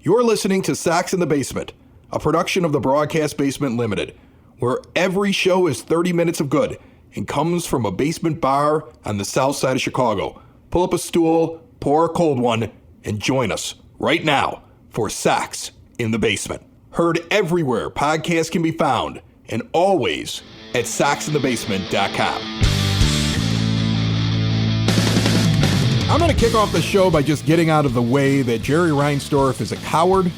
You're listening to Sox in the Basement, a production of the Broadcast Basement Limited, where every show is 30 minutes of good and comes from a basement bar on the south side of Chicago. Pull up a stool, pour a cold one, and join us right now for Sox in the Basement. Heard everywhere podcasts can be found, and always at soxinthebasement.com. I'm going to kick off the show by just getting out of the way that Jerry Reinsdorf is a coward.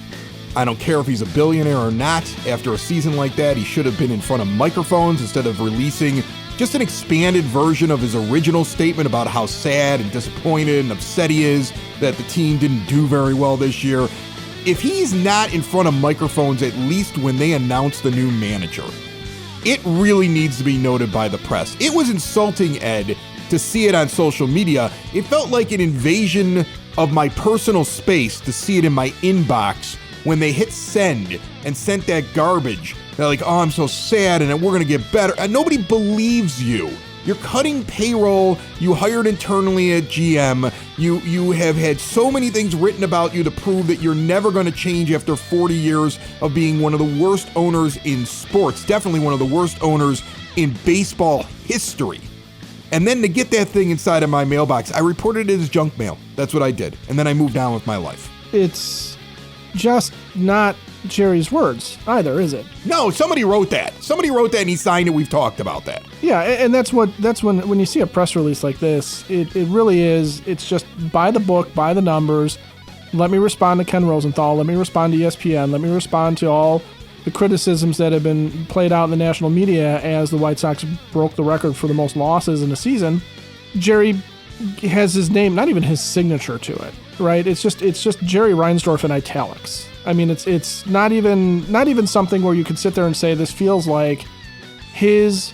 I don't care if he's a billionaire or not. After a season like that, he should have been in front of microphones instead of releasing just an expanded version of his original statement about how sad and disappointed and upset he is that the team didn't do very well this year. If he's not in front of microphones, at least when they announce the new manager, it really needs to be noted by the press. It was insulting, Ed, to see it on social media. It felt like an invasion of my personal space to see it in my inbox when they hit send and sent that garbage. They're like, oh, I'm so sad and we're going to get better. And nobody believes you. You're cutting payroll. You hired internally at GM. You have had so many things written about you to prove that you're never going to change after 40 years of being one of the worst owners in sports. Definitely one of the worst owners in baseball history. And then to get that thing inside of my mailbox, I reported it as junk mail. That's what I did. And then I moved on with my life. It's just not Jerry's words either, is it? No, somebody wrote that. Somebody wrote that and he signed it. We've talked about that. Yeah, and that's when you see a press release like this, it really is, it's just by the book, by the numbers. Let me respond to Ken Rosenthal. Let me respond to ESPN. Let me respond to all the criticisms that have been played out in the national media as the White Sox broke the record for the most losses in a season. Jerry has his name, not even his signature to it, right? It's just Jerry Reinsdorf in italics. I mean, it's not even something where you could sit there and say this feels like his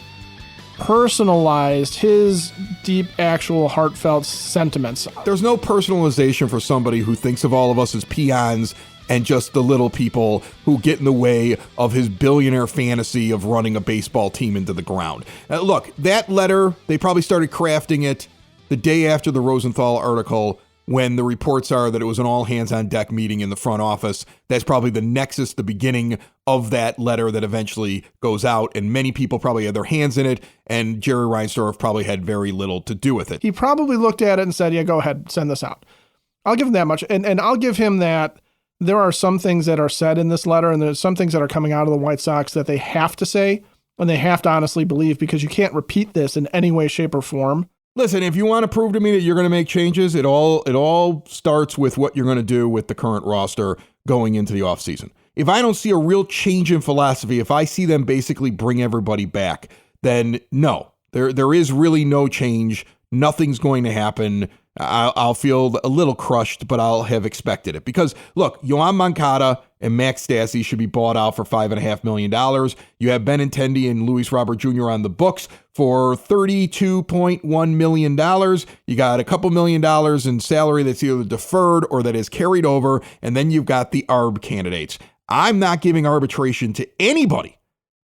personalized, his deep, actual, heartfelt sentiments. There's no personalization for somebody who thinks of all of us as peons and just the little people who get in the way of his billionaire fantasy of running a baseball team into the ground. Look, that letter, they probably started crafting it the day after the Rosenthal article, when the reports are that it was an all-hands-on-deck meeting in the front office. That's probably the nexus, the beginning of that letter that eventually goes out, and many people probably had their hands in it, and Jerry Reinsdorf probably had very little to do with it. He probably looked at it and said, yeah, go ahead, send this out. I'll give him that much, and I'll give him that. There are some things that are said in this letter, and there's some things that are coming out of the White Sox that they have to say, and they have to honestly believe, because you can't repeat this in any way, shape, or form. Listen, if you want to prove to me that you're going to make changes, it all starts with what you're going to do with the current roster going into the offseason. If I don't see a real change in philosophy, if I see them basically bring everybody back, then no, there is really no change. Nothing's going to happen. I'll feel a little crushed, but I'll have expected it. Because, look, Yoan Moncada and Max Stassi should be bought out for $5.5 million. You have Benintendi and Luis Robert Jr. on the books for $32.1 million. You got a couple $1 million in salary that's either deferred or that is carried over, and then you've got the ARB candidates. I'm not giving arbitration to anybody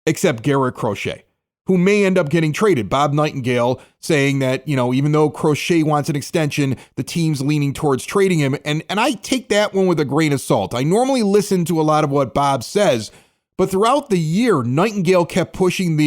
except Garrett Crochet, who may end up getting traded. Bob Nightingale saying that, even though Crochet wants an extension, the team's leaning towards trading him. And I take that one with a grain of salt. I normally listen to a lot of what Bob says, but throughout the year, Nightingale kept pushing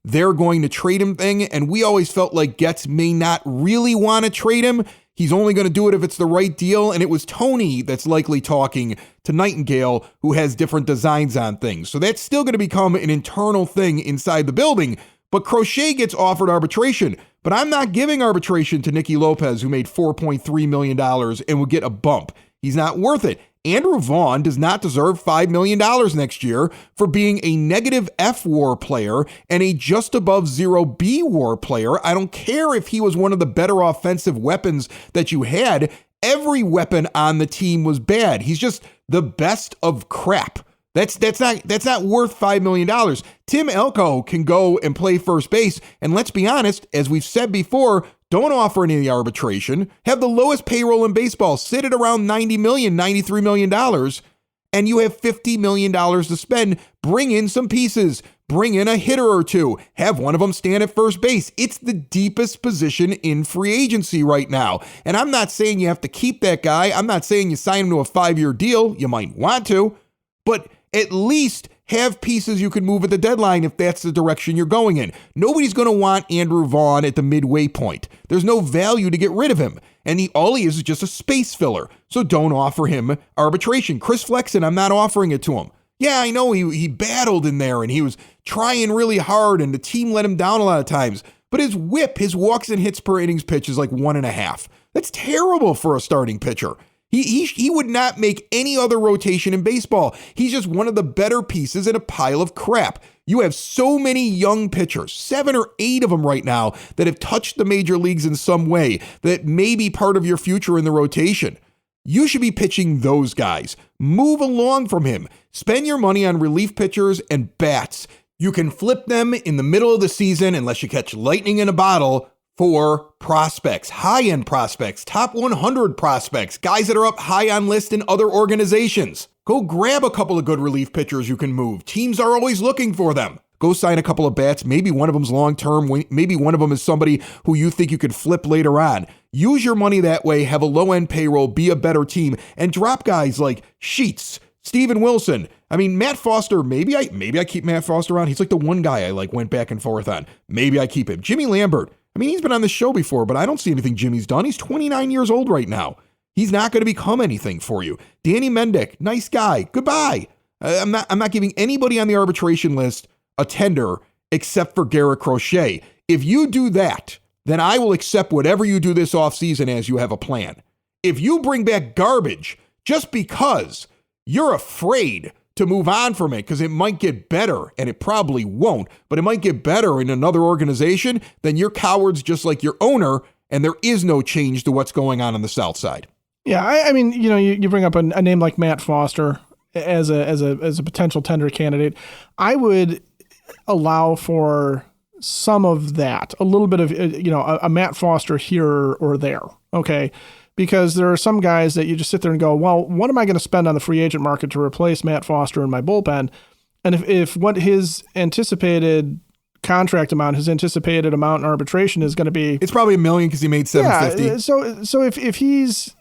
they're going to trade him thing, and we always felt like Getz may not really want to trade him. He's only going to do it if it's the right deal, and it was Tony that's likely talking to Nightingale, who has different designs on things. So that's still going to become an internal thing inside the building. But Crochet gets offered arbitration, but I'm not giving arbitration to Nicky Lopez, who made $4.3 million and will get a bump. He's not worth it. Andrew Vaughn does not deserve $5 million next year for being a negative F WAR player and a just above zero B WAR player. I don't care if he was one of the better offensive weapons that you had. Every weapon on the team was bad. He's just the best of crap. That's not worth $5 million. Tim Elko can go and play first base. And let's be honest, as we've said before, don't offer any arbitration. Have the lowest payroll in baseball. Sit at around $90 million, $93 million. and you have $50 million to spend. Bring in some pieces. Bring in a hitter or two. Have one of them stand at first base. It's the deepest position in free agency right now. And I'm not saying you have to keep that guy. I'm not saying you sign him to a 5-year deal. You might want to, but at least have pieces you can move at the deadline if that's the direction you're going in. Nobody's going to want Andrew Vaughn at the midway point. There's no value to get rid of him. And all he is just a space filler. So don't offer him arbitration. Chris Flexen, I'm not offering it to him. Yeah, I know he battled in there and he was trying really hard and the team let him down a lot of times. But his whip, his walks and hits per innings pitch is like 1.5. That's terrible for a starting pitcher. He would not make any other rotation in baseball. He's just one of the better pieces in a pile of crap. You have so many young pitchers, 7 or 8 of them right now, that have touched the major leagues in some way that may be part of your future in the rotation. You should be pitching those guys. Move along from him. Spend your money on relief pitchers and bats. You can flip them in the middle of the season unless you catch lightning in a bottle for prospects, high-end prospects, top 100 prospects, guys that are up high on lists in other organizations. Go grab a couple of good relief pitchers you can move. Teams are always looking for them. Go sign a couple of bats. Maybe one of them's long-term. Maybe one of them is somebody who you think you could flip later on. Use your money that way, have a low-end payroll, be a better team, and drop guys like Sheets, Steven Wilson. I mean, Matt Foster, maybe I keep Matt Foster on. He's like the one guy I went back and forth on. Maybe I keep him. Jimmy Lambert. I mean, he's been on the show before, but I don't see anything Jimmy's done. He's 29 years old right now. He's not going to become anything for you. Danny Mendick, nice guy. Goodbye. I'm not giving anybody on the arbitration list a tender except for Garrett Crochet. If you do that, then I will accept whatever you do this offseason as you have a plan. If you bring back garbage just because you're afraid to move on from it because it might get better, and it probably won't, but it might get better in another organization, then you're cowards just like your owner, and there is no change to what's going on the South Side. Yeah, I mean, you bring up a name like Matt Foster as a potential tender candidate. I would allow for some of that, a little bit of a Matt Foster here or there, okay? Because there are some guys that you just sit there and go, well, what am I going to spend on the free agent market to replace Matt Foster in my bullpen? And if what his anticipated contract amount, his anticipated amount in arbitration is going to be, it's probably $1 million because he made $750. Yeah, so if he's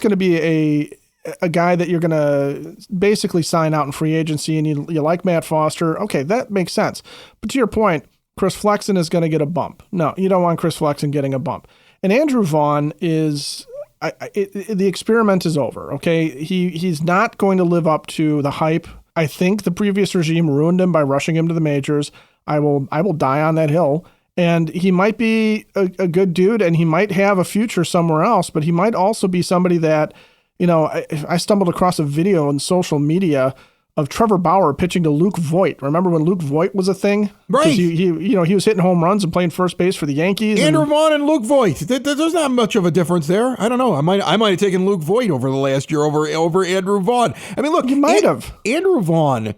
going to be a guy that you're going to basically sign out in free agency, and you like Matt Foster, okay, that makes sense. But to your point, Chris Flexen is going to get a bump. No, you don't want Chris Flexen getting a bump. And Andrew Vaughn is. The experiment is over, okay? He's not going to live up to the hype. I think the previous regime ruined him by rushing him to the majors. I will die on that hill. And he might be a good dude, and he might have a future somewhere else, but he might also be somebody that, I stumbled across a video on social media of Trevor Bauer pitching to Luke Voit. Remember when Luke Voit was a thing? Right. He was hitting home runs and playing first base for the Yankees. Andrew Vaughn and Luke Voit. There's not much of a difference there. I don't know. I might have taken Luke Voit over the last year over Andrew Vaughn. I mean, look, you might have. Andrew Vaughn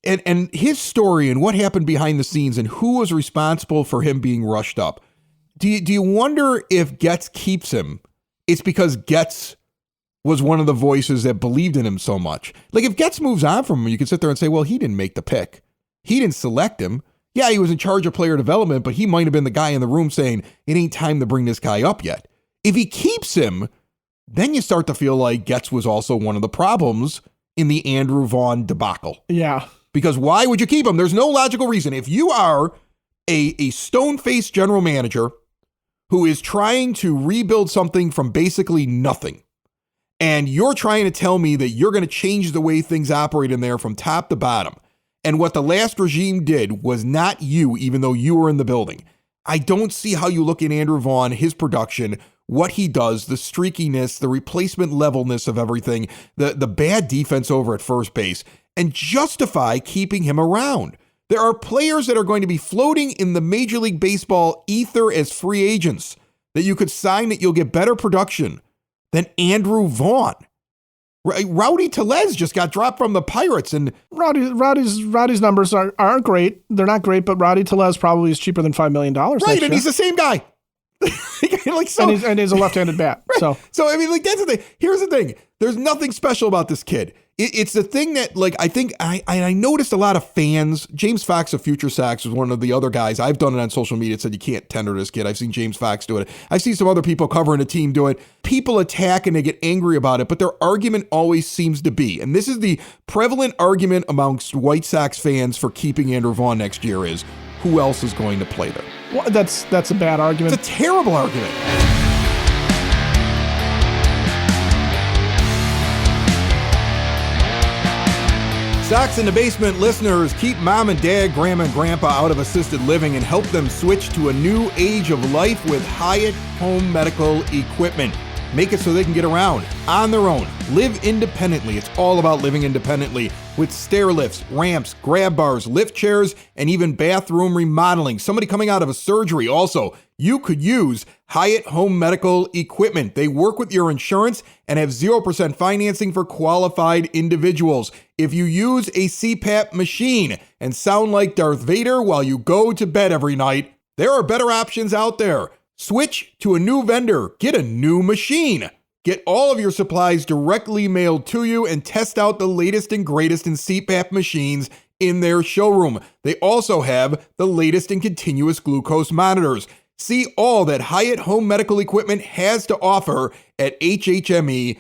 and his story and what happened behind the scenes and who was responsible for him being rushed up. Do you wonder if Getz keeps him? It's because Getz was one of the voices that believed in him so much. Like, if Getz moves on from him, you can sit there and say, well, he didn't make the pick. He didn't select him. Yeah, he was in charge of player development, but he might have been the guy in the room saying, it ain't time to bring this guy up yet. If he keeps him, then you start to feel like Getz was also one of the problems in the Andrew Vaughn debacle. Yeah. Because why would you keep him? There's no logical reason. If you are a stone-faced general manager who is trying to rebuild something from basically nothing, and you're trying to tell me that you're going to change the way things operate in there from top to bottom, and what the last regime did was not you, even though you were in the building, I don't see how you look at Andrew Vaughn, his production, what he does, the streakiness, the replacement levelness of everything, the bad defense over at first base, and justify keeping him around. There are players that are going to be floating in the Major League Baseball ether as free agents that you could sign that you'll get better production than Andrew Vaughn. Rowdy Tellez just got dropped from the Pirates, and Rowdy's numbers aren't great. They're not great, but Rowdy Tellez probably is cheaper than $5 million. Right, and he's the same guy. And he's a left-handed bat. Right. So I mean, that's the thing. Here's the thing. There's nothing special about this kid. It's the thing that, like, I think I noticed a lot of fans. James Fox of Future Sox was one of the other guys. I've done it on social media. It said you can't tender this kid. I've seen James Fox do it. I've seen some other people covering a team do it. People attack and they get angry about it, but their argument always seems to be, and this is the prevalent argument amongst White Sox fans for keeping Andrew Vaughn next year, is who else is going to play there? Well, that's a bad argument. It's a terrible argument. Sox in the Basement listeners, keep mom and dad, grandma and grandpa out of assisted living and help them switch to a new age of life with Hyatt Home Medical Equipment. Make it so they can get around on their own. Live independently. It's all about living independently with stair lifts, ramps, grab bars, lift chairs, and even bathroom remodeling. Somebody coming out of a surgery also, you could use Hyatt Home Medical Equipment. They work with your insurance and have 0% financing for qualified individuals. If you use a CPAP machine and sound like Darth Vader while you go to bed every night, there are better options out there. Switch to a new vendor. Get a new machine. Get all of your supplies directly mailed to you and test out the latest and greatest in CPAP machines in their showroom. They also have the latest in continuous glucose monitors. See all that Hyatt Home Medical Equipment has to offer at hhme.com.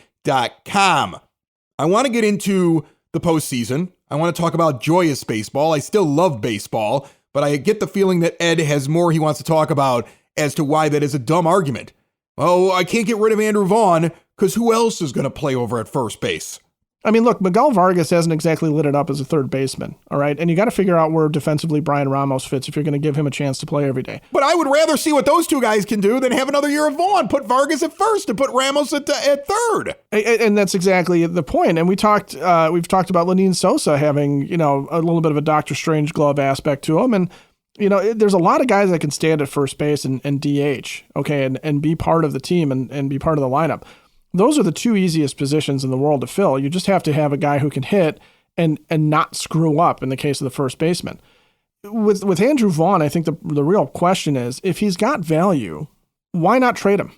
I want to get into the postseason. I want to talk about joyous baseball. I still love baseball, but I get the feeling that Ed has more he wants to talk about as to why that is a dumb argument. Oh, I can't get rid of Andrew Vaughn because who else is going to play over at first base? I mean, look, Miguel Vargas hasn't exactly lit it up as a third baseman, all right? And you got to figure out where defensively Brian Ramos fits if you're going to give him a chance to play every day. But I would rather see what those two guys can do than have another year of Vaughn. Put Vargas at first and put Ramos at third. And that's exactly the point. And we've talked about Lenyn Sosa having, a little bit of a Doctor Strange glove aspect to him. And, there's a lot of guys that can stand at first base and DH, okay, and be part of the team and be part of the lineup. Those are the two easiest positions in the world to fill. You just have to have a guy who can hit and not screw up in the case of the first baseman. With Andrew Vaughn, I think the real question is, if he's got value, why not trade him?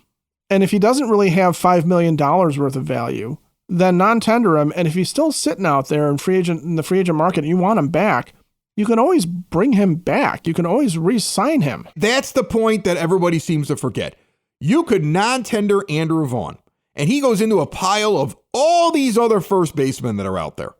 And if he doesn't really have $5 million worth of value, then non-tender him. And if he's still sitting out there in the free agent market and you want him back, you can always bring him back. You can always re-sign him. That's the point that everybody seems to forget. You could non-tender Andrew Vaughn, and he goes into a pile of all these other first basemen that are out there.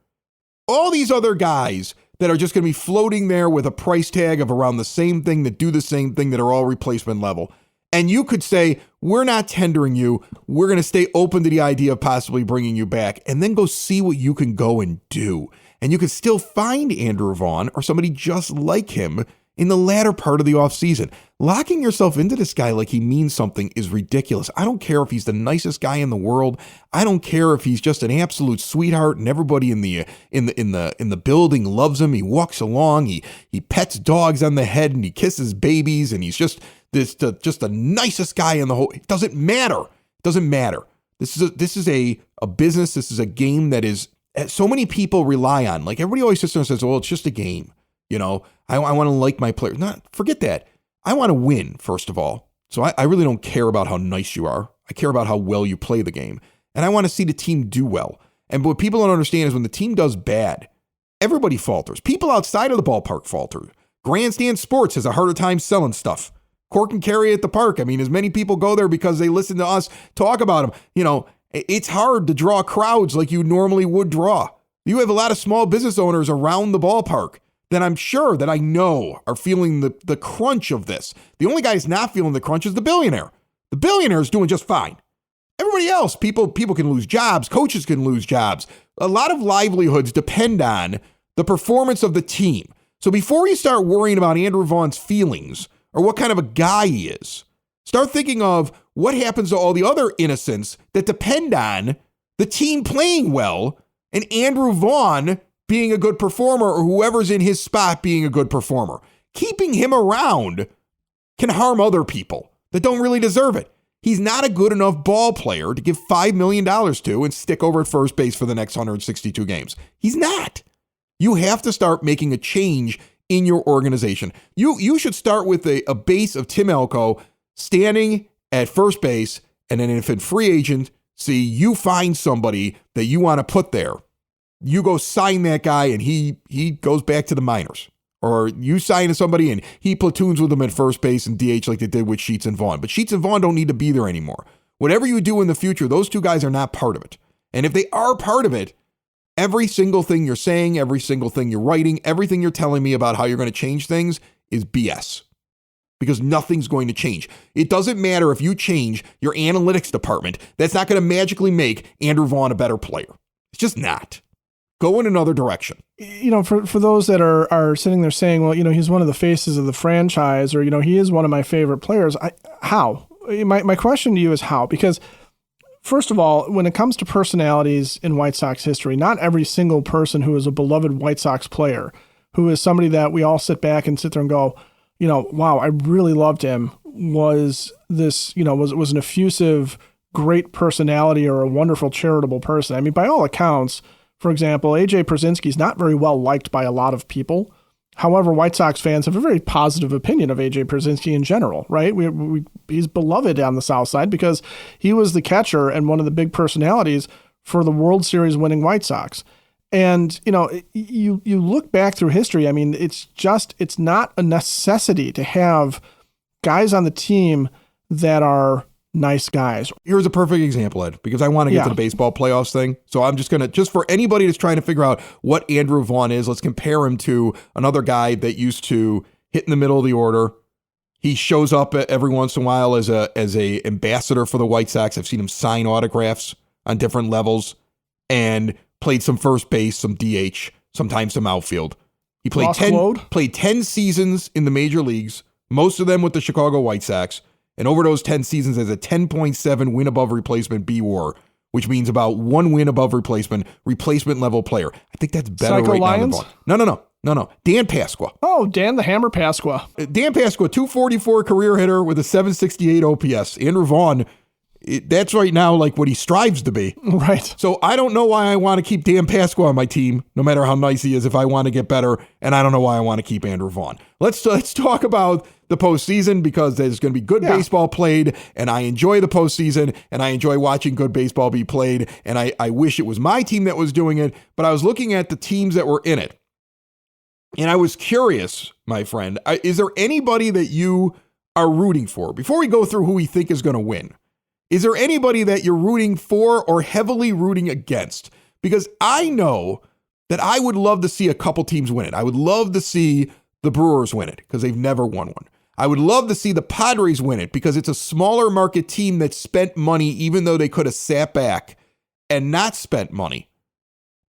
All these other guys that are just going to be floating there with a price tag of around the same thing, that do the same thing, that are all replacement level. And you could say, we're not tendering you. We're going to stay open to the idea of possibly bringing you back, and then go see what you can go and do. And you could still find Andrew Vaughn or somebody just like him in the latter part of the offseason. Locking yourself into this guy like he means something is ridiculous. I don't care if he's the nicest guy in the world. I don't care if he's just an absolute sweetheart and everybody in the building loves him. He walks along, he pets dogs on the head and he kisses babies and he's just the nicest guy in the whole. It doesn't matter. It doesn't matter. This is a business. This is a game that is so many people rely on. Like, everybody always sits there and says, well, it's just a game. I want to like my players. Forget that. I want to win, first of all. So I really don't care about how nice you are. I care about how well you play the game. And I want to see the team do well. And what people don't understand is when the team does bad, everybody falters. People outside of the ballpark falter. Grandstand Sports has a harder time selling stuff. Cork and carry at the park. I mean, as many people go there because they listen to us talk about them. It's hard to draw crowds like you normally would draw. You have a lot of small business owners around the ballpark that I'm sure that I know are feeling the crunch of this. The only guy who's not feeling the crunch is the billionaire. The billionaire is doing just fine. Everybody else, people can lose jobs. Coaches can lose jobs. A lot of livelihoods depend on the performance of the team. So before you start worrying about Andrew Vaughn's feelings or what kind of a guy he is, start thinking of what happens to all the other innocents that depend on the team playing well and Andrew Vaughn being a good performer or whoever's in his spot being a good performer. Keeping him around can harm other people that don't really deserve it. He's not a good enough ball player to give $5 million to and stick over at first base for the next 162 games. He's not. You have to start making a change in your organization. You should start with a base of Tim Elko standing at first base, and then if in free agent, you find somebody that you want to put there. you go sign that guy and he goes back to the minors. Or you sign somebody and he platoons with them at first base and DH like they did with Sheets and Vaughn. But Sheets and Vaughn don't need to be there anymore. Whatever you do in the future, those two guys are not part of it. And if they are part of it, every single thing you're saying, every single thing you're writing, everything you're telling me about how you're going to change things is BS. Because nothing's going to change. It doesn't matter if you change your analytics department. That's not going to magically make Andrew Vaughn a better player. It's just not. Go in another direction. For those that are sitting there saying, well, he's one of the faces of the franchise, or, he is one of my favorite players. How? My question to you is how? Because first of all, when it comes to personalities in White Sox history, not every single person who is a beloved White Sox player, who is somebody that we all sit back and sit there and go, wow, I really loved him, was this, was an effusive, great personality or a wonderful charitable person. I mean, by all accounts, for example, AJ Pierzynski's not very well liked by a lot of people. However, White Sox fans have a very positive opinion of AJ Pierzynski in general, right? He's beloved on the South Side because he was the catcher and one of the big personalities for the World Series winning White Sox. And, you look back through history, I mean, it's not a necessity to have guys on the team that are nice guys. Here's a perfect example, Ed, because I want to get to the baseball playoffs thing. So I'm just for anybody that's trying to figure out what Andrew Vaughn is, let's compare him to another guy that used to hit in the middle of the order. He shows up every once in a while as a ambassador for the White Sox. I've seen him sign autographs on different levels and played some first base, some DH, sometimes some outfield. He played 10 seasons in the major leagues, most of them with the Chicago White Sox. And over those 10 seasons as a 10.7 win above replacement B-WAR, which means about 1 win above replacement level player. I think that's better Psycho right Lions? now than Vaughn. No. Dan Pasqua. Oh, Dan the Hammer Pasqua. Dan Pasqua, 244 career hitter with a 768 OPS. Andrew Vaughn, that's right now like what he strives to be. Right. So I don't know why I want to keep Dan Pasqua on my team, no matter how nice he is, if I want to get better. And I don't know why I want to keep Andrew Vaughn. Let's talk about the postseason, because there's going to be good baseball played, and I enjoy the postseason, and I enjoy watching good baseball be played, and I wish it was my team that was doing it, but I was looking at the teams that were in it, and I was curious, my friend, is there anybody that you are rooting for? Before we go through who we think is going to win, is there anybody that you're rooting for or heavily rooting against? Because I know that I would love to see a couple teams win it. I would love to see the Brewers win it, because they've never won one. I would love to see the Padres win it, because it's a smaller market team that spent money, even though they could have sat back and not spent money.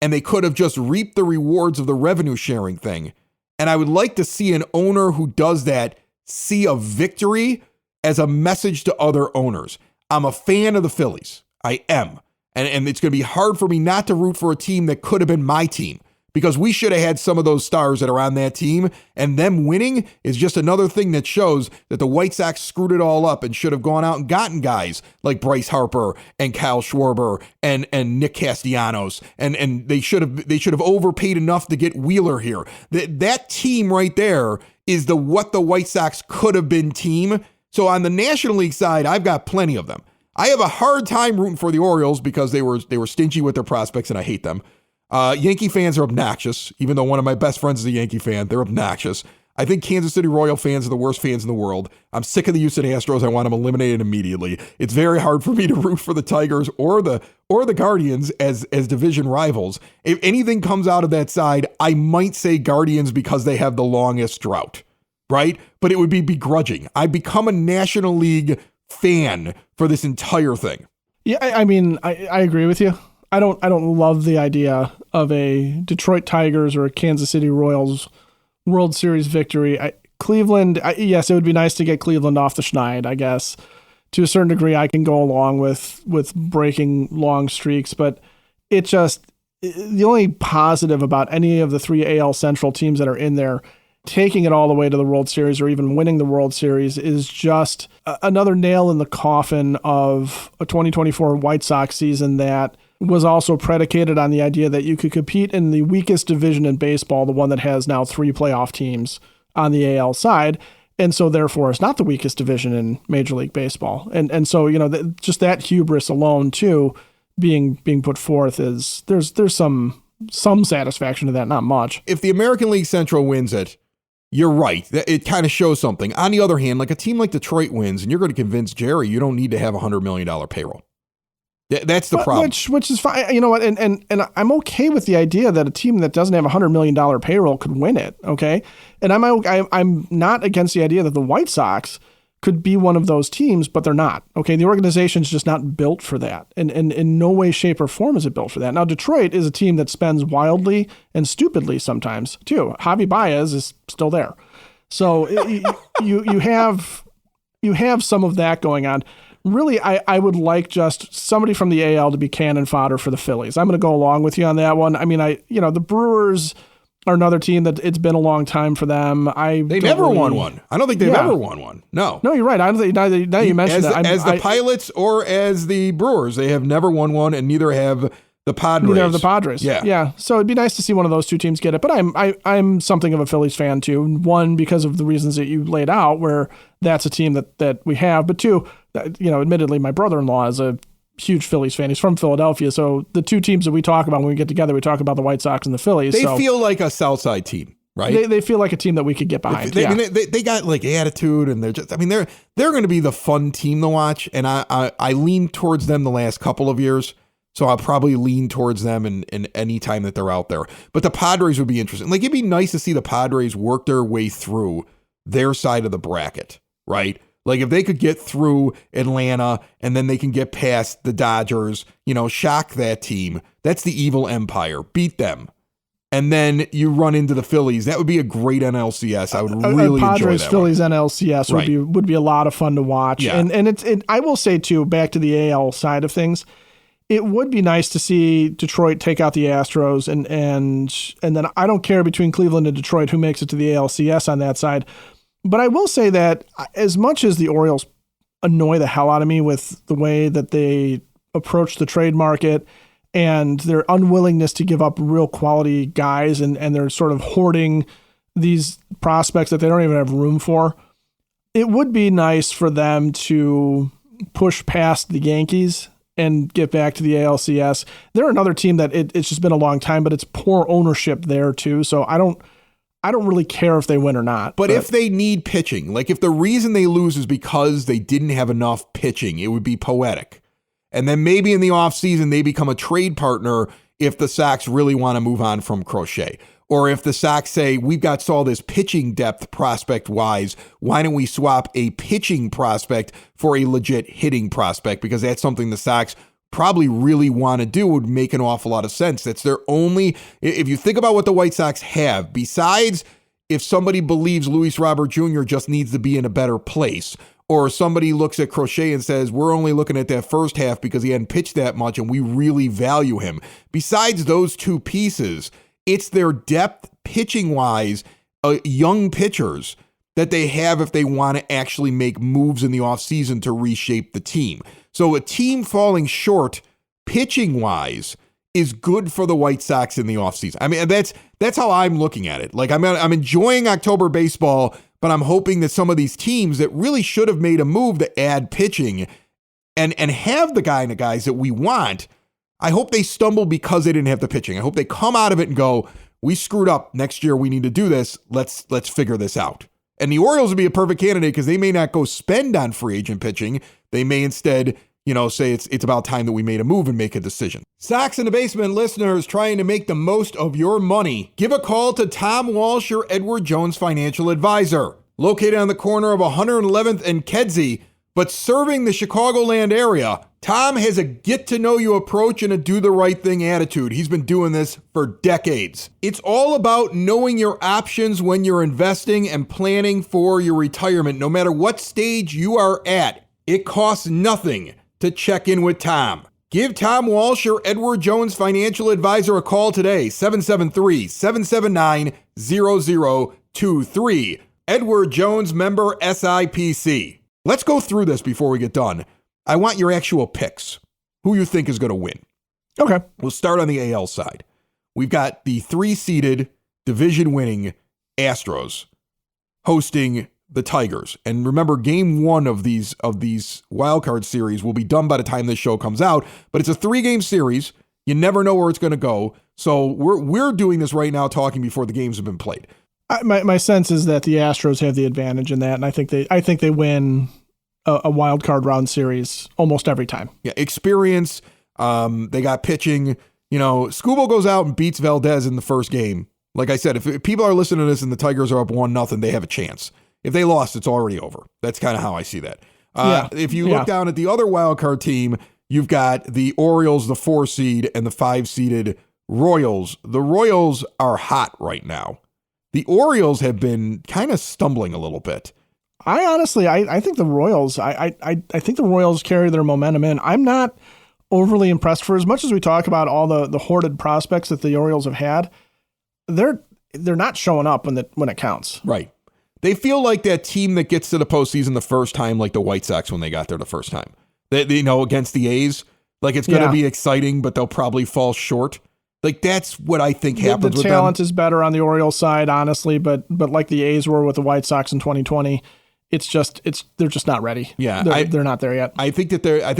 And they could have just reaped the rewards of the revenue sharing thing. And I would like to see an owner who does that see a victory as a message to other owners. I'm a fan of the Phillies. I am. And it's going to be hard for me not to root for a team that could have been my team, because we should have had some of those stars that are on that team, and them winning is just another thing that shows that the White Sox screwed it all up and should have gone out and gotten guys like Bryce Harper and Kyle Schwarber and Nick Castellanos, and they should have overpaid enough to get Wheeler here. That team right there is what the White Sox could have been team. So on the National League side, I've got plenty of them. I have a hard time rooting for the Orioles because they were stingy with their prospects, and I hate them. Yankee fans are obnoxious, even though one of my best friends is a Yankee fan. They're obnoxious. I think Kansas City Royal fans are the worst fans in the world. I'm sick of the Houston Astros. I want them eliminated immediately. It's very hard for me to root for the Tigers or the Guardians as division rivals. If anything comes out of that side, I might say Guardians because they have the longest drought, right? But it would be begrudging. I become a National League fan for this entire thing. Yeah, I mean, I agree with you. I don't love the idea of a Detroit Tigers or a Kansas City Royals World Series victory. Cleveland, yes, it would be nice to get Cleveland off the schneid, I guess. To a certain degree, I can go along with breaking long streaks, but it just, the only positive about any of the three AL Central teams that are in there taking it all the way to the World Series or even winning the World Series is just another nail in the coffin of a 2024 White Sox season that was also predicated on the idea that you could compete in the weakest division in baseball, the one that has now 3 playoff teams on the AL side. And so therefore it's not the weakest division in Major League Baseball. And so, just that hubris alone too, being put forth is there's some some satisfaction to that, not much. If the American League Central wins it, you're right. It kind of shows something. On the other hand, like a team like Detroit wins, and you're going to convince Jerry you don't need to have a $100 million payroll. That's the problem. Which is fine. You know what? And I'm okay with the idea that a team that doesn't have a $100 million payroll could win it. Okay. And I'm not against the idea that the White Sox could be one of those teams, but they're not. Okay. The organization's just not built for that. And in no way, shape, or form is it built for that. Now, Detroit is a team that spends wildly and stupidly sometimes too. Javi Baez is still there. So you have some of that going on. Really, I would like just somebody from the AL to be cannon fodder for the Phillies. I'm going to go along with you on that one. I mean, the Brewers are another team that it's been a long time for them. They never won one. I don't think they've ever won one. No, you're right. I don't think now you mentioned that. As the Pilots or as the Brewers, they have never won one, and neither have the Padres. Neither have the Padres. Yeah. So it'd be nice to see one of those two teams get it. But I'm something of a Phillies fan too. One, because of the reasons that you laid out, where that's a team that we have. But two, admittedly, my brother-in-law is a huge Phillies fan. He's from Philadelphia. So the two teams that we talk about when we get together, we talk about the White Sox and the Phillies. They feel like a Southside team, right? They feel like a team that we could get behind. They got like attitude, and they're going to be the fun team to watch. And I lean towards them the last couple of years. So I'll probably lean towards them in any time that they're out there. But the Padres would be interesting. Like, it'd be nice to see the Padres work their way through their side of the bracket, right? Like, if they could get through Atlanta and then they can get past the Dodgers, shock that team. That's the evil empire. Beat them. And then you run into the Phillies. That would be a great NLCS. I would really enjoy that. Phillies NLCS would be a lot of fun to watch. Yeah. And I will say too, back to the AL side of things, it would be nice to see Detroit take out the Astros and then I don't care between Cleveland and Detroit who makes it to the ALCS on that side. But I will say that as much as the Orioles annoy the hell out of me with the way that they approach the trade market and their unwillingness to give up real quality guys and they're sort of hoarding these prospects that they don't even have room for, it would be nice for them to push past the Yankees and get back to the ALCS. They're another team that it's just been a long time, but it's poor ownership there too. So I don't really care if they win or not. But if they need pitching, like if the reason they lose is because they didn't have enough pitching, it would be poetic. And then maybe in the offseason, they become a trade partner if the Sox really want to move on from Crochet. Or if the Sox say, we've got all this pitching depth prospect-wise, why don't we swap a pitching prospect for a legit hitting prospect? Because that's something the Sox probably really want to do. Would make an awful lot of sense. That's their only, if you think about what the White Sox have, besides if somebody believes Luis Robert Jr. just needs to be in a better place, or somebody looks at Crochet and says, we're only looking at that first half because he hadn't pitched that much and we really value him. Besides those two pieces, it's their depth pitching-wise, young pitchers that they have if they want to actually make moves in the offseason to reshape the team. So a team falling short pitching-wise is good for the White Sox in the offseason. I mean, that's how I'm looking at it. Like, I'm enjoying October baseball, but I'm hoping that some of these teams that really should have made a move to add pitching and have the guys that we want, I hope they stumble because they didn't have the pitching. I hope they come out of it and go, we screwed up. Next year we need to do this. Let's figure this out. And the Orioles would be a perfect candidate because they may not go spend on free agent pitching. They may instead, say it's about time that we made a move and make a decision. Sox in the Basement listeners trying to make the most of your money. Give a call to Tom Walsh, your Edward Jones financial advisor. Located on the corner of 111th and Kedzie, but serving the Chicagoland area, Tom has a get-to-know-you approach and a do-the-right-thing attitude. He's been doing this for decades. It's all about knowing your options when you're investing and planning for your retirement. No matter what stage you are at, it costs nothing to check in with Tom. Give Tom Walsh, your Edward Jones financial advisor, a call today, 773-779-0023. Edward Jones, member SIPC. Let's go through this before we get done. I want your actual picks. Who you think is going to win. Okay. We'll start on the AL side. We've got the 3-seeded division-winning Astros hosting the Tigers. And remember, game 1 of these wildcard series will be done by the time this show comes out, but it's a 3-game series. You never know where it's going to go. So we're doing this right now, talking before the games have been played. My sense is that the Astros have the advantage in that, and I think they win a wild card round series almost every time. Yeah, experience. They got pitching. Skubal goes out and beats Valdez in the first game. Like I said, if people are listening to this and the Tigers are up 1-0, they have a chance. If they lost, it's already over. That's kind of how I see that. If you look down at the other wild card team, you've got the Orioles, the 4 seed, and the 5 seeded Royals. The Royals are hot right now. The Orioles have been kind of stumbling a little bit. I honestly think the Royals, I think the Royals carry their momentum in. I'm not overly impressed. For as much as we talk about all the hoarded prospects that the Orioles have had, they're not showing up when it counts. Right. They feel like that team that gets to the postseason the first time, like the White Sox when they got there the first time. They against the A's, like it's going to be exciting, but they'll probably fall short. Like that's what I think happens with them. The talent is better on the Orioles side, honestly, but like the A's were with the White Sox in 2020, they're just not ready. Yeah, they're not there yet. I think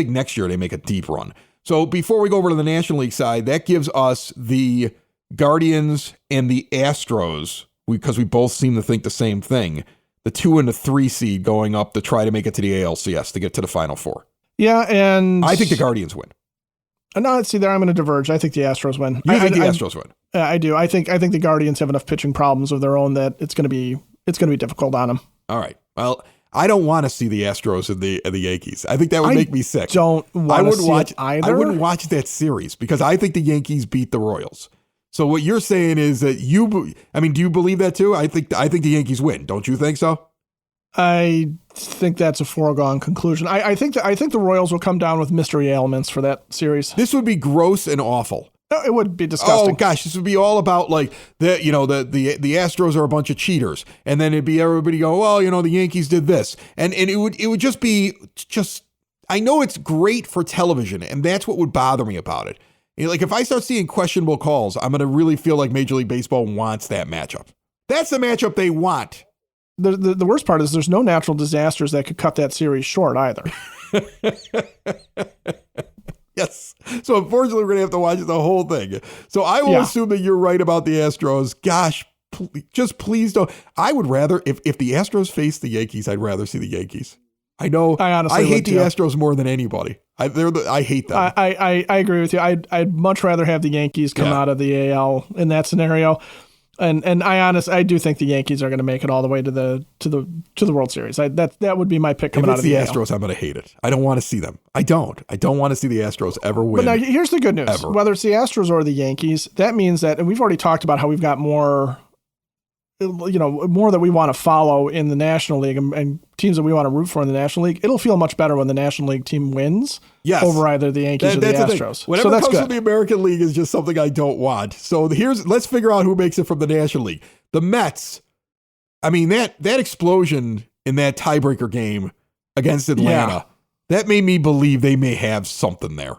next year they make a deep run. So before we go over to the National League side, that gives us the Guardians and the Astros, because we both seem to think the same thing. The 2 and the 3 seed going up to try to make it to the ALCS to get to the Final Four. Yeah, and I think the Guardians win. No, see there, I'm going to diverge. I think the Astros win. You think the Astros win? I do. I think the Guardians have enough pitching problems of their own that it's going to be difficult on them. All right. Well, I don't want to see the Astros and the Yankees. I think that would make me sick. I wouldn't watch it either. I wouldn't watch that series because I think the Yankees beat the Royals. So what you're saying is that do you believe that too? I think the Yankees win. Don't you think so? I think that's a foregone conclusion. I think the Royals will come down with mystery ailments for that series. This would be gross and awful. No, it would be disgusting. Oh gosh, this would be all about like the Astros are a bunch of cheaters, and then it'd be everybody go, well, the Yankees did this, and it would just be I know it's great for television, and that's what would bother me about it. Like if I start seeing questionable calls, I'm gonna really feel like Major League Baseball wants that matchup. That's the matchup they want. The worst part is there's no natural disasters that could cut that series short either. Yes. So unfortunately, we're going to have to watch the whole thing. So I will assume that you're right about the Astros. Gosh, please don't. I would rather, if the Astros face the Yankees, I'd rather see the Yankees. I know. I hate the Astros more than anybody. I hate them. I agree with you. I'd much rather have the Yankees come out of the AL in that scenario. And I do think the Yankees are going to make it all the way to the World Series. That would be my pick coming out of the AL. Astros, I'm going to hate it. I don't want to see them. I don't want to see the Astros ever win. But now here's the good news. Ever. Whether it's the Astros or the Yankees, that means that, and we've already talked about how we've got more that we want to follow in the National League and teams that we want to root for in the National League. It'll feel much better when the National League team wins over either the Yankees or the Astros. Whatever comes from the American League is just something I don't want. So let's figure out who makes it from the National League. The Mets, I mean, that explosion in that tiebreaker game against Atlanta, that made me believe they may have something there.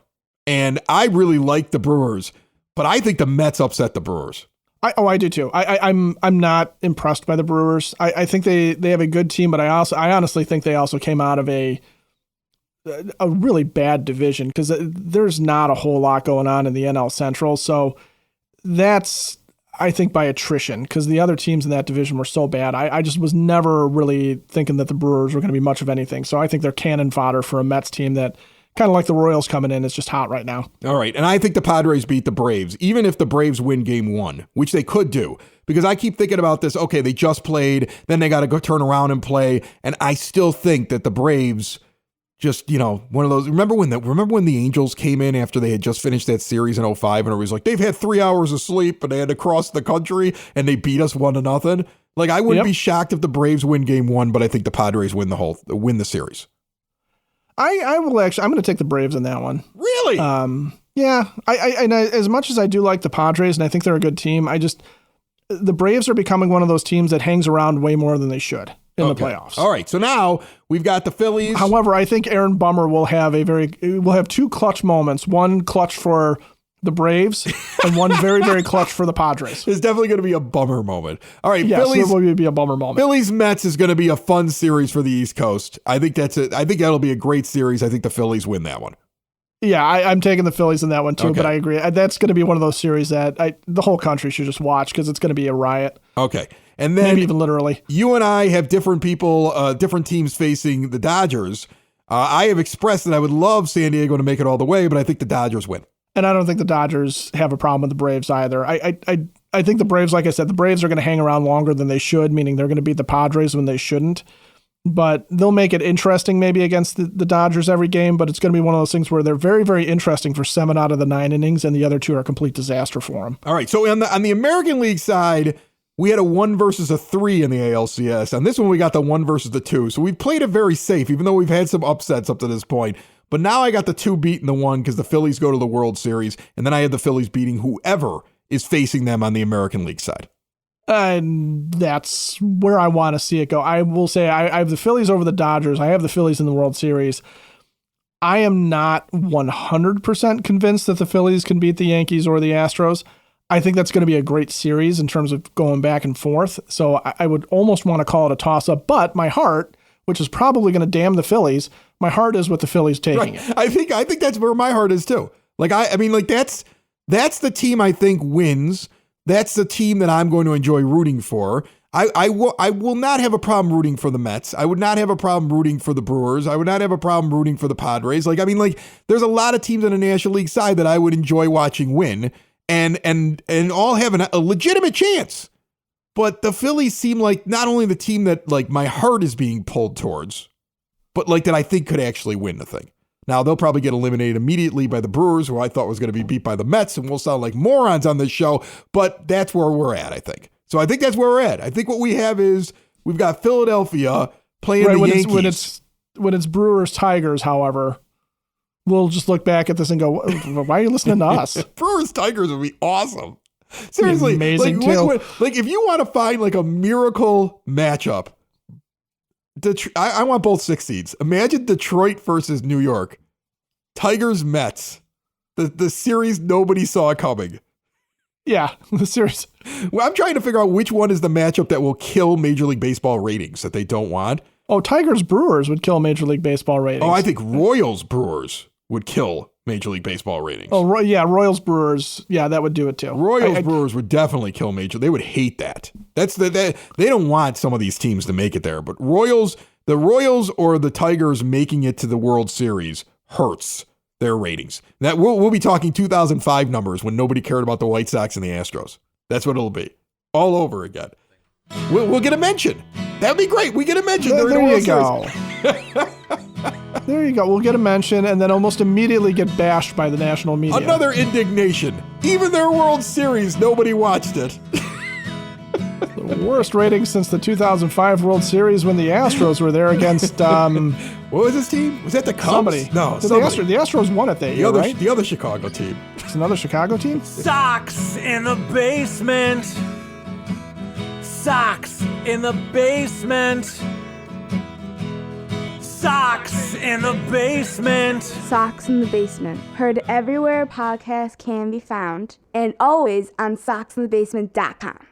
And I really like the Brewers, but I think the Mets upset the Brewers. I do too. I'm not impressed by the Brewers. I think they have a good team, but I honestly think they also came out of a really bad division because there's not a whole lot going on in the NL Central. So that's, I think, by attrition because the other teams in that division were so bad. I just was never really thinking that the Brewers were going to be much of anything. So I think they're cannon fodder for a Mets team that, kind of like the Royals coming in, is just hot right now. All right, and I think the Padres beat the Braves, even if the Braves win Game 1, which they could do, because I keep thinking about this, okay, they just played, then they got to go turn around and play, and I still think that the Braves just, one of those, remember when the Angels came in after they had just finished that series in 2005, and it was like, they've had 3 hours of sleep, and they had to cross the country, and they beat us 1-0. Like, I wouldn't be shocked if the Braves win Game 1, but I think the Padres win the series. I will actually. I'm going to take the Braves in that one. Really? Yeah. I as much as I do like the Padres and I think they're a good team, the Braves are becoming one of those teams that hangs around way more than they should in the playoffs. All right. So now we've got the Phillies. However, I think Aaron Bummer will have two clutch moments. One clutch for the Braves and one very, very clutch for the Padres. There's definitely going to be a bummer moment. All right, yes, there will be a bummer moment. Phillies Mets is going to be a fun series for the East Coast. I think that'll be a great series. I think the Phillies win that one. Yeah, I'm taking the Phillies in that one too, Okay. but I agree. That's going to be one of those series that the whole country should just watch because it's going to be a riot. Okay. And then Maybe even literally. you and I have different people, different teams facing the Dodgers. I have expressed that I would love San Diego to make it all the way, but I think the Dodgers win. And I don't think the Dodgers have a problem with the Braves either. I think the Braves, like I said, the Braves are going to hang around longer than they should, meaning they're going to beat the Padres when they shouldn't. But they'll make it interesting maybe against the Dodgers every game, but it's going to be one of those things where they're very, very interesting for 7 out of the 9 innings, and the other 2 are a complete disaster for them. All right, so on the American League side, we had a 1 versus a 3 in the ALCS. On this one, we got the 1 versus the 2. So we've played it very safe, even though we've had some upsets up to this point. But now I got the 2 beating the 1 because the Phillies go to the World Series, and then I had the Phillies beating whoever is facing them on the American League side. And that's where I want to see it go. I will say I have the Phillies over the Dodgers. I have the Phillies in the World Series. I am not 100% convinced that the Phillies can beat the Yankees or the Astros. I think that's going to be a great series in terms of going back and forth. So I would almost want to call it a toss-up. But my heart, which is probably going to damn the Phillies, my heart is with the Phillies taking it. I think that's where my heart is too. Like I mean, like that's the team I think wins. That's the team that I'm going to enjoy rooting for. I will not have a problem rooting for the Mets. I would not have a problem rooting for the Brewers. I would not have a problem rooting for the Padres. Like, I mean, like, there's a lot of teams on the National League side that I would enjoy watching win and all have a legitimate chance. But the Phillies seem like not only the team that like my heart is being pulled towards, but like that I think could actually win the thing. Now, they'll probably get eliminated immediately by the Brewers, who I thought was going to be beat by the Mets, and we'll sound like morons on this show, but that's where we're at, I think. So I think that's where we're at. I think what we have is we've got Philadelphia playing the Yankees. When it's Brewers Tigers, however, we'll just look back at this and go, why are you listening to us? Brewers Tigers would be awesome. Seriously. Amazing like if you want to find like a miracle matchup, I want both 6 seeds. Imagine Detroit versus New York. Tigers Mets. The series nobody saw coming. Yeah, the series. Well, I'm trying to figure out which one is the matchup that will kill Major League Baseball ratings that they don't want. Oh, Tigers Brewers would kill Major League Baseball ratings. Oh, I think Royals Brewers would kill Major League Baseball ratings. Oh, yeah, Royals Brewers. Yeah, that would do it too. Royals Brewers would definitely kill Major. They would hate that. They don't want some of these teams to make it there. But the Royals or the Tigers making it to the World Series hurts their ratings. That we'll be talking 2005 numbers when nobody cared about the White Sox and the Astros. That's what it'll be. All over again. We'll get a mention. That'd be great. We get a mention. There you go. There you go. We'll get a mention and then almost immediately get bashed by the national media. Another indignation. Even their World Series, nobody watched it. The worst ratings since the 2005 World Series when the Astros were there against... what was this team? Was that the Cubs? Somebody. No, the Astros won it that year, right? The other Chicago team. It's another Chicago team? Sox in the basement. Sox in the basement. Sox in the basement. Sox in the Basement. Heard everywhere podcasts can be found and always on soxinthebasement.com.